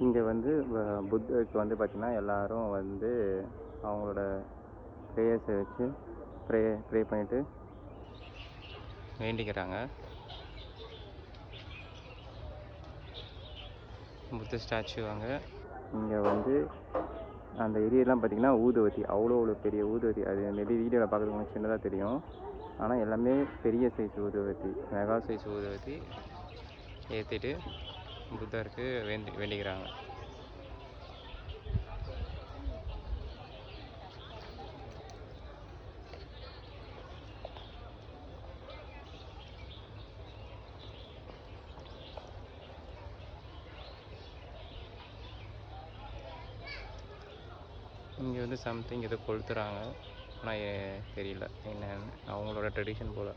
இங்கே வந்து புத்தருக்கு வந்து பார்த்திங்கன்னா எல்லோரும் வந்து அவங்களோட ப்ரேயர்ஸை வச்சு ப்ரே பண்ணிவிட்டு வேண்டிக்கிறாங்க. புத்த ஸ்டாச்சு அங்கே. இங்கே வந்து அந்த ஏரியாலாம் பார்த்திங்கன்னா ஊதுவத்தி, அவ்வளோ பெரிய ஊதுவத்தி. அது மேபி வீடியோவில் பார்க்குறதுக்கு சின்னதாக தெரியும், ஆனால் எல்லாமே பெரிய சைஸ் ஊதுவத்தி, மெகா சைஸ் ஊதுவத்தி ஏற்றிட்டு புத்தருக்கு வேண்டிக்கிறாங்க. இங்கே வந்து சம்திங் ஏதோ கொளுத்துறாங்க, ஆனால் தெரியல என்னன்னு. அவங்களோட ட்ரெடிஷன் போல்.